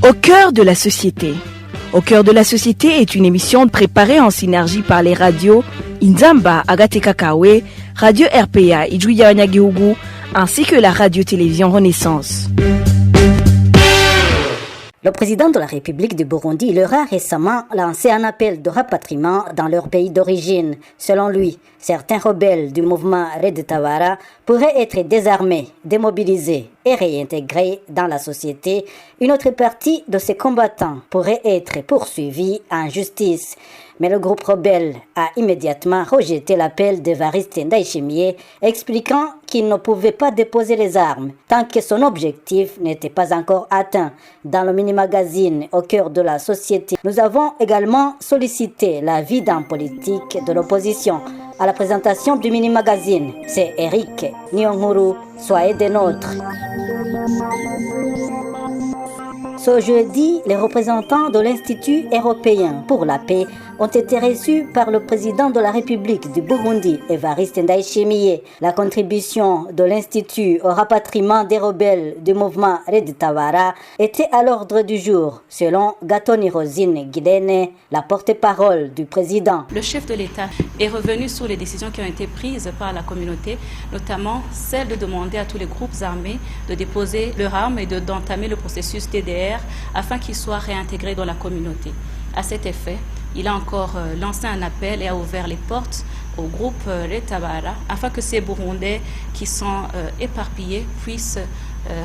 Au cœur de la société. Au cœur de la société est une émission préparée en synergie par les radios Inzamba, Agatekakawe, Radio RPA, Ijuya Wanyagihugu, ainsi que la radio-télévision Renaissance. Le président de la République du Burundi leur a récemment lancé un appel de rapatriement dans leur pays d'origine. Selon lui, certains rebelles du mouvement Red Tabara pourraient être désarmés, démobilisés et réintégrés dans la société. Une autre partie de ces combattants pourrait être poursuivie en justice. Mais le groupe rebelle a immédiatement rejeté l'appel d'Évariste Ndayishimiye, expliquant qu'il ne pouvait pas déposer les armes tant que son objectif n'était pas encore atteint. Dans le mini-magazine Au cœur de la société, nous avons également sollicité l'avis d'un politique de l'opposition. À la présentation du mini-magazine, c'est Eric Nyonguru. Soyez des nôtres. Ce jeudi, les représentants de l'Institut européen pour la paix ont été reçus par le président de la République du Burundi, Évariste Ndayishimiye. La contribution de l'Institut au rapatriement des rebelles du mouvement Red Tabara était à l'ordre du jour, selon Gatoni Rosine Guilene, la porte-parole du président. Le chef de l'État est revenu sur les décisions qui ont été prises par la communauté, notamment celle de demander à tous les groupes armés de déposer leurs armes et d'entamer le processus DDR afin qu'ils soient réintégrés dans la communauté. À cet effet, il a encore lancé un appel et a ouvert les portes au groupe Red Tabara afin que ces Burundais qui sont éparpillés puissent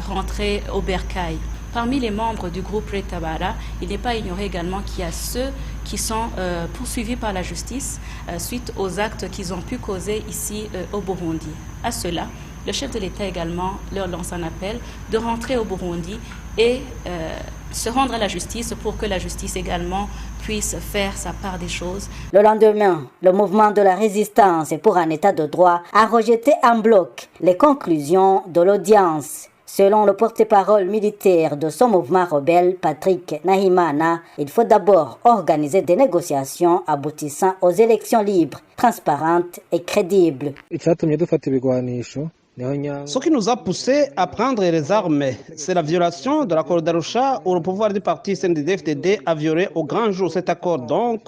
rentrer au bercail. Parmi les membres du groupe Red Tabara, il n'est pas ignoré également qu'il y a ceux qui sont poursuivis par la justice suite aux actes qu'ils ont pu causer ici au Burundi. À cela, le chef de l'État également leur lance un appel de rentrer au Burundi et se rendre à la justice pour que la justice également puisse faire sa part des choses. Le lendemain, le mouvement de la résistance pour un état de droit a rejeté en bloc les conclusions de l'audience. Selon le porte-parole militaire de son mouvement rebelle, Patrick Nahimana, il faut d'abord organiser des négociations aboutissant aux élections libres, transparentes et crédibles. Ce qui nous a poussé à prendre les armes, c'est la violation de l'accord d'Arusha où le pouvoir du parti CNDD-FDD a violé au grand jour cet accord. Donc,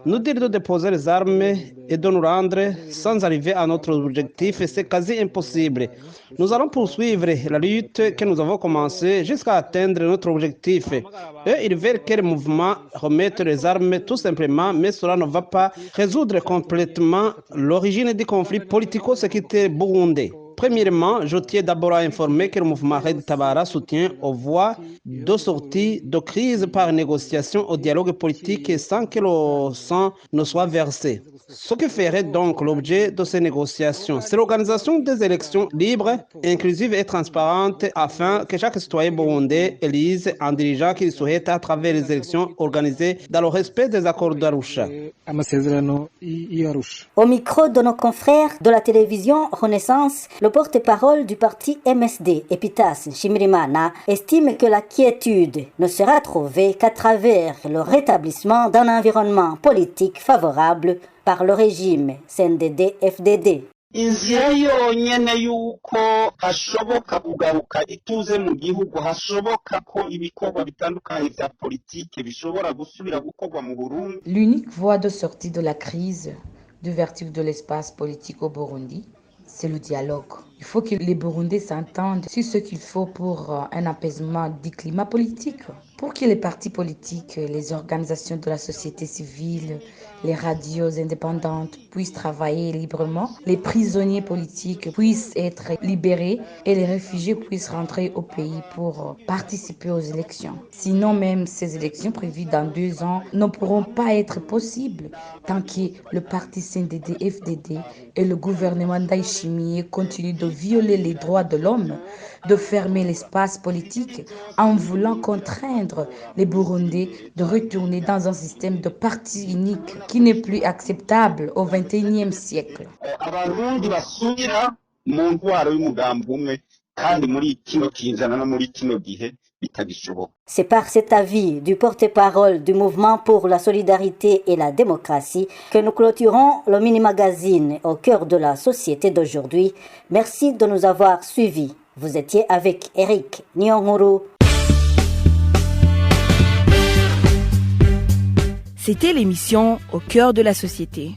nous dire de déposer les armes et de nous rendre sans arriver à notre objectif, c'est quasi impossible. Nous allons poursuivre la lutte que nous avons commencée jusqu'à atteindre notre objectif. Eux, ils veulent que le mouvement remette les armes tout simplement, mais cela ne va pas résoudre complètement l'origine du conflit politico-sécuritaire burundais. Premièrement, je tiens d'abord à informer que le mouvement Red Tabara soutient aux voies de sortie de crise par négociation au dialogue politique sans que le sang ne soit versé. Ce qui ferait donc l'objet de ces négociations, c'est l'organisation des élections libres, inclusives et transparentes afin que chaque citoyen burundais élise un dirigeant qu'il souhaite à travers les élections organisées dans le respect des accords d'Arusha. Au micro de nos confrères de la télévision Renaissance, le porte-parole du parti MSD, Epitas Nshimirimana, estime que la quiétude ne sera trouvée qu'à travers le rétablissement d'un environnement politique favorable par le régime CNDD-FDD. inzira yonyene yuko hashoboka kugaruka ituze mu gihugu, hashoboka ko ibikorwa bitandukanye vya politike bishobora gusubira gukorwa mu Burundi. L'unique voie de sortie de la crise, d'ouverture de l'espace politique au Burundi, c'est le dialogue. Il faut que les Burundais s'entendent sur ce qu'il faut pour un apaisement du climat politique, pour que les partis politiques, les organisations de la société civile, les radios indépendantes puissent travailler librement, les prisonniers politiques puissent être libérés et les réfugiés puissent rentrer au pays pour participer aux élections. Sinon, même ces élections prévues dans 2 ans ne pourront pas être possibles tant que le parti CNDD-FDD et le gouvernement Ndayishimiye continuent de violer les droits de l'homme, de fermer l'espace politique en voulant contraindre les Burundais de retourner dans un système de parti unique qui n'est plus acceptable au XXIe siècle. Abarundi basubira mu ntwaro y'umugambi umwe kandi muri kino kinzana no muri kino gihe bitagishoboka. C'est par cet avis du porte-parole du mouvement pour la solidarité et la démocratie que nous clôturons le mini-magazine Au cœur de la société d'aujourd'hui. Merci de nous avoir suivis. Vous étiez avec Eric Nyonguru. C'était l'émission Au cœur de la société.